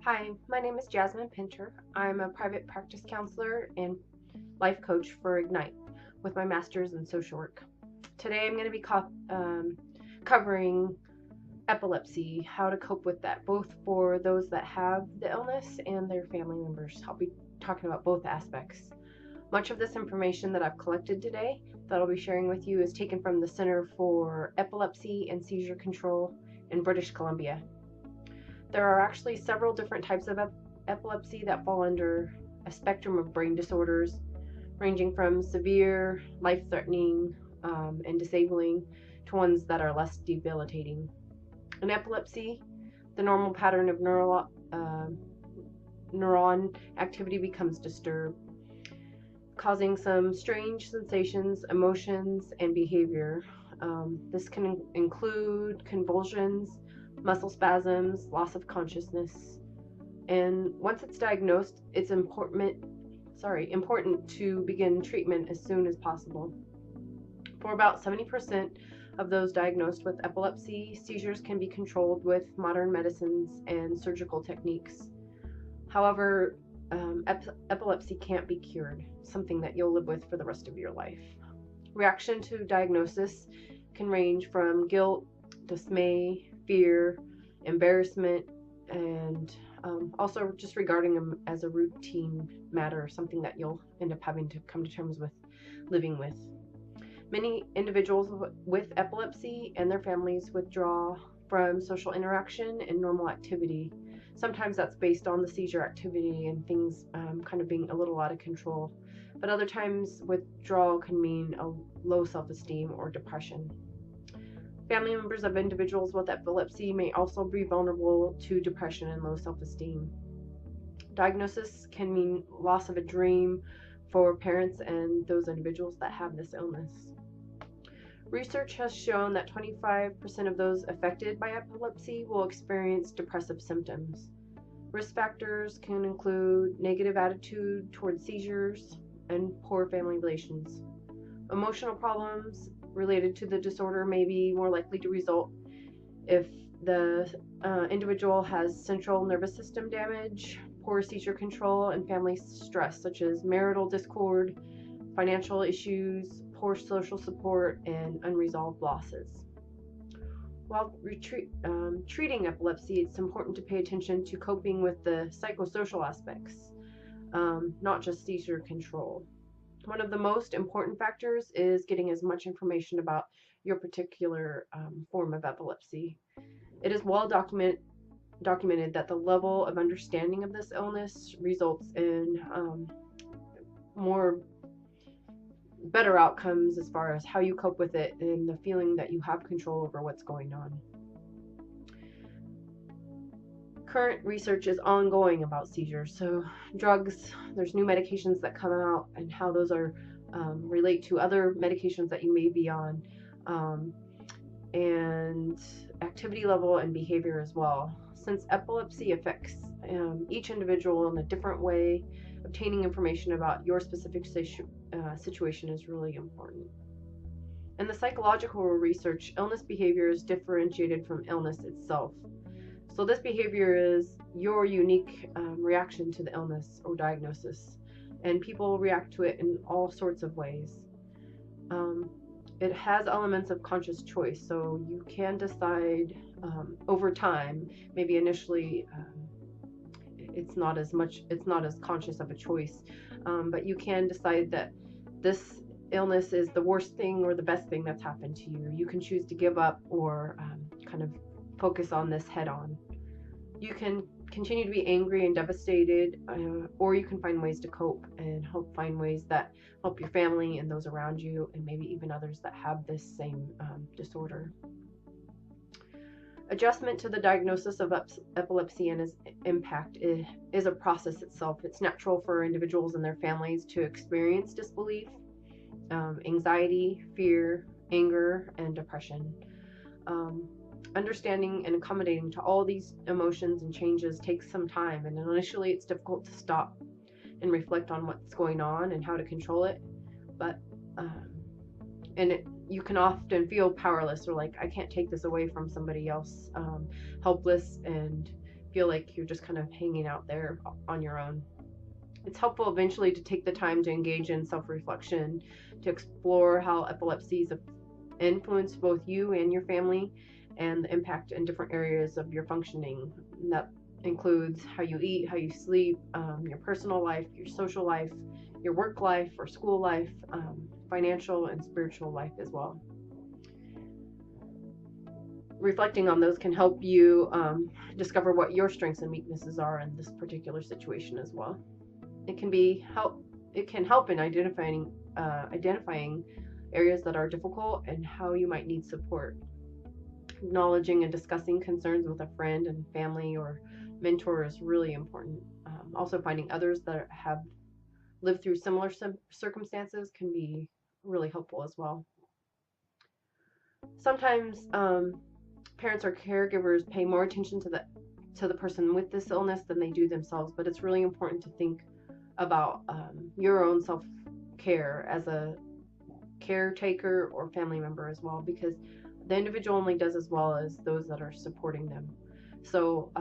Hi, my name is Jasmine Penter. I'm a private practice counselor and life coach for Ignite with my master's in social work. Today I'm going to be covering epilepsy, how to cope with that, both for those that have the illness and their family members. I'll be talking about both aspects. Much of this information that I've collected today that I'll be sharing with you is taken from the Center for Epilepsy and Seizure Control in British Columbia. There are actually several different types of epilepsy that fall under a spectrum of brain disorders, ranging from severe, life-threatening, and disabling to ones that are less debilitating. In epilepsy, the normal pattern of neuron activity becomes disturbed, causing some strange sensations, emotions, and behavior. This can include convulsions, muscle spasms, loss of consciousness. And once it's diagnosed, it's important to begin treatment as soon as possible. For about 70% of those diagnosed with epilepsy, seizures can be controlled with modern medicines and surgical techniques. However, epilepsy can't be cured, something that you'll live with for the rest of your life. Reaction to diagnosis can range from guilt, dismay, fear, embarrassment, and also just regarding them as a routine matter, something that you'll end up having to come to terms with living with. Many individuals with epilepsy and their families withdraw from social interaction and normal activity. Sometimes that's based on the seizure activity and things kind of being a little out of control, but other times withdrawal can mean a low self-esteem or depression. Family members of individuals with epilepsy may also be vulnerable to depression and low self-esteem. Diagnosis can mean loss of a dream for parents and those individuals that have this illness. Research has shown that 25% of those affected by epilepsy will experience depressive symptoms. Risk factors can include negative attitude towards seizures and poor family relations. Emotional problems related to the disorder may be more likely to result if the individual has central nervous system damage, poor seizure control, and family stress, such as marital discord, financial issues, poor social support, and unresolved losses. While treating epilepsy, it's important to pay attention to coping with the psychosocial aspects, not just seizure control. One of the most important factors is getting as much information about your particular form of epilepsy. It is well documented that the level of understanding of this illness results in better outcomes as far as how you cope with it and the feeling that you have control over what's going on. Current research is ongoing about seizures. So drugs, there's new medications that come out and how those are relate to other medications that you may be on, and activity level and behavior as well. Since epilepsy affects each individual in a different way, obtaining information about your specific situation is really important. In the psychological research, illness behavior is differentiated from illness itself. So this behavior is your unique reaction to the illness or diagnosis, and people react to it in all sorts of ways. It has elements of conscious choice, so you can decide over time. Maybe initially it's not as conscious of a choice, but you can decide that this illness is the worst thing or the best thing that's happened to you. You can choose to give up or kind of focus on this head on. You can continue to be angry and devastated, or you can find ways to cope and find ways that help your family and those around you, and maybe even others that have this same disorder. Adjustment to the diagnosis of epilepsy and its impact is a process itself. It's natural for individuals and their families to experience disbelief, anxiety, fear, anger, and depression. Understanding and accommodating to all these emotions and changes takes some time, and initially it's difficult to stop and reflect on what's going on and how to control it, but you can often feel powerless or like, I can't take this away from somebody else, helpless, and feel like you're just kind of hanging out there on your own. It's helpful eventually to take the time to engage in self-reflection, to explore how epilepsies influence both you and your family, and the impact in different areas of your functioning. And that includes how you eat, how you sleep, your personal life, your social life, your work life or school life, financial and spiritual life as well. Reflecting on those can help you discover what your strengths and weaknesses are in this particular situation as well. It can help in identifying areas that are difficult and how you might need support. Acknowledging and discussing concerns with a friend and family or mentor is really important. Also, finding others that have lived through similar circumstances can be really helpful as well. Sometimes parents or caregivers pay more attention to the person with this illness than they do themselves, but it's really important to think about your own self-care as a caretaker or family member as well, because the individual only does as well as those that are supporting them. So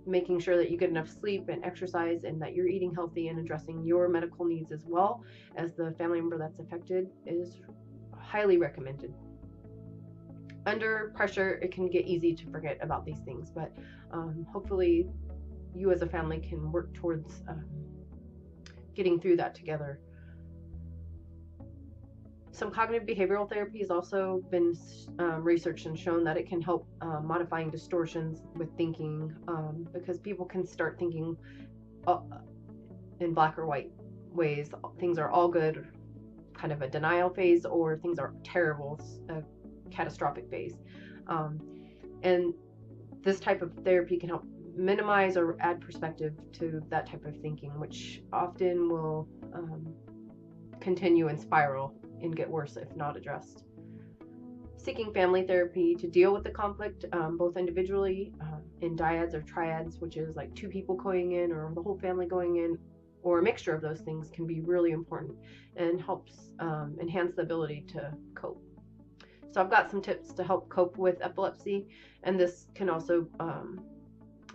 making sure that you get enough sleep and exercise, and that you're eating healthy and addressing your medical needs as well as the family member that's affected is highly recommended. Under pressure, it can get easy to forget about these things, but hopefully you as a family can work towards getting through that together. Some cognitive behavioral therapy has also been researched and shown that it can help modifying distortions with thinking, because people can start thinking in black or white ways. Things are all good, kind of a denial phase, or things are terrible, a catastrophic phase. And this type of therapy can help minimize or add perspective to that type of thinking, which often will continue and spiral and get worse if not addressed. Seeking family therapy to deal with the conflict, both individually in dyads or triads, which is like two people going in or the whole family going in, or a mixture of those things, can be really important and helps enhance the ability to cope. So I've got some tips to help cope with epilepsy, and this can also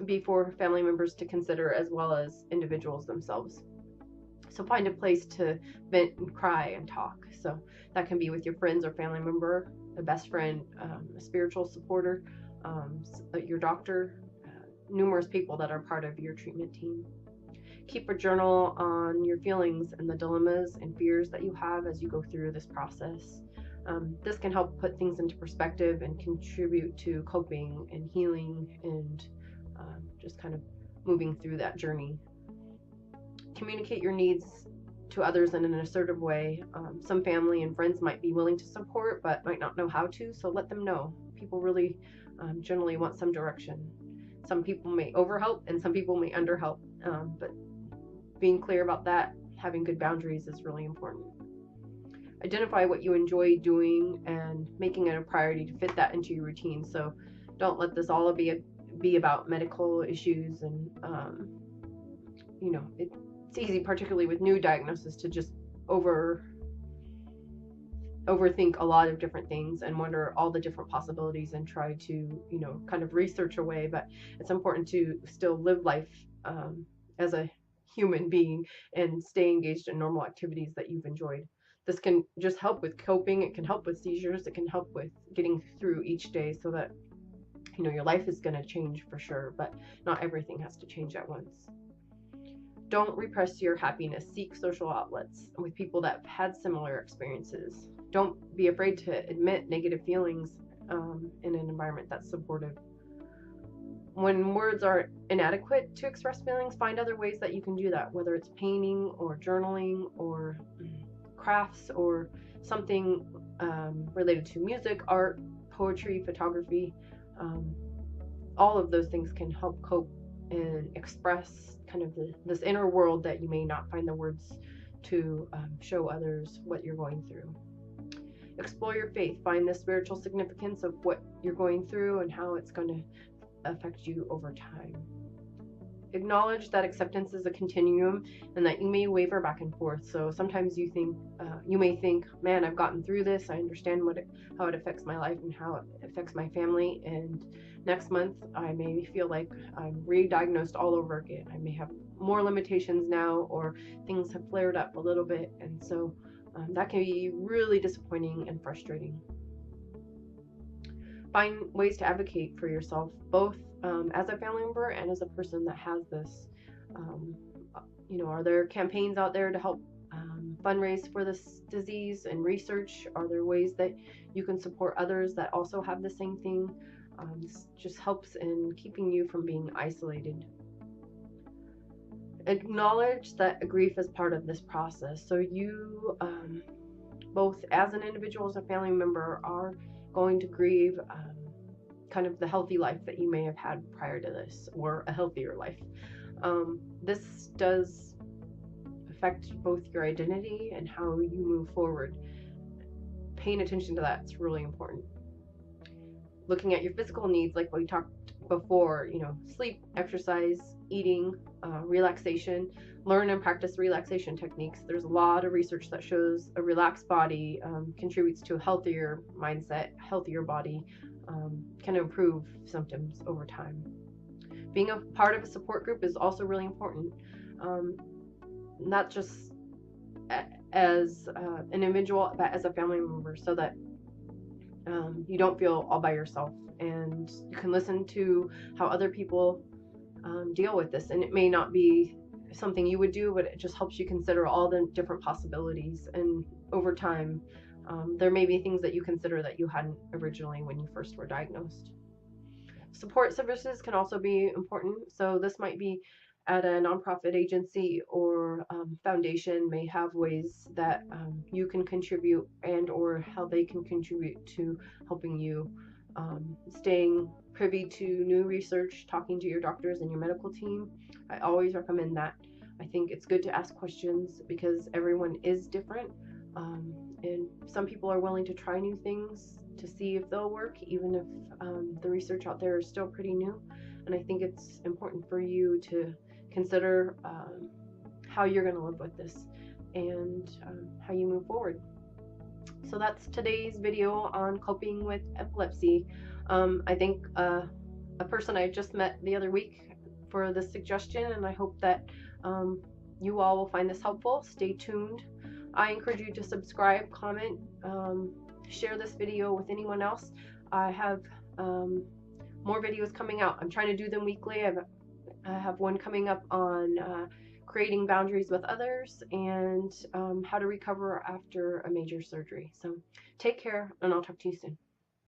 be for family members to consider as well as individuals themselves. So find a place to vent and cry and talk. So that can be with your friends or family member, a best friend, a spiritual supporter, your doctor, numerous people that are part of your treatment team. Keep a journal on your feelings and the dilemmas and fears that you have as you go through this process. This can help put things into perspective and contribute to coping and healing and just kind of moving through that journey. Communicate your needs to others in an assertive way. Some family and friends might be willing to support but might not know how to, so let them know. People really generally want some direction. Some people may overhelp and some people may underhelp, but being clear about that, having good boundaries is really important. Identify what you enjoy doing and making it a priority to fit that into your routine. So don't let this all be about medical issues, and it's easy, particularly with new diagnosis, to just overthink a lot of different things and wonder all the different possibilities and try to kind of research away. But it's important to still live life as a human being and stay engaged in normal activities that you've enjoyed. This can just help with coping. It can help with seizures. It can help with getting through each day, so that your life is going to change for sure, but not everything has to change at once. Don't repress your happiness. Seek social outlets with people that have had similar experiences. Don't be afraid to admit negative feelings in an environment that's supportive. When words are inadequate to express feelings, find other ways that you can do that, whether it's painting or journaling or crafts or something related to music, art, poetry, photography. All of those things can help cope and express kind of this inner world that you may not find the words to show others what you're going through. Explore your faith. Find the spiritual significance of what you're going through and how it's going to affect you over time. Acknowledge that acceptance is a continuum and that you may waver back and forth. So sometimes you may think, man, I've gotten through this. I understand how it affects my life and how it affects my family. And next month, I may feel like I'm re-diagnosed all over again. I may have more limitations now, or things have flared up a little bit. And so that can be really disappointing and frustrating. Find ways to advocate for yourself, both as a family member and as a person that has this. Are there campaigns out there to help fundraise for this disease and research? Are there ways that you can support others that also have the same thing? This just helps in keeping you from being isolated. Acknowledge that grief is part of this process. So you, both as an individual, as a family member, are going to grieve kind of the healthy life that you may have had prior to this, or a healthier life. This does affect both your identity and how you move forward. Paying attention to that is really important. Looking at your physical needs, like we talked before, sleep, exercise, eating, relaxation. Learn and practice relaxation techniques. There's a lot of research that shows a relaxed body contributes to a healthier mindset, healthier body, can improve symptoms over time. Being a part of a support group is also really important, not just as an individual, but as a family member, so that you don't feel all by yourself, and you can listen to how other people deal with this. And it may not be something you would do, but it just helps you consider all the different possibilities. And over time, there may be things that you consider that you hadn't originally when you first were diagnosed. Support services can also be important. So this might be at a nonprofit agency or foundation, may have ways that you can contribute, and or how they can contribute to helping you. Staying privy to new research, talking to your doctors and your medical team. I always recommend that. I think it's good to ask questions because everyone is different, and some people are willing to try new things to see if they'll work, even if the research out there is still pretty new. And I think it's important for you to consider how you're going to live with this and how you move forward. So that's today's video on coping with epilepsy. I thank a person I just met the other week for this suggestion, and I hope that you all will find this helpful. Stay tuned. I encourage you to subscribe, comment, share this video with anyone else. I have more videos coming out. I'm trying to do them weekly. I have one coming up on creating boundaries with others, and how to recover after a major surgery. So take care, and I'll talk to you soon.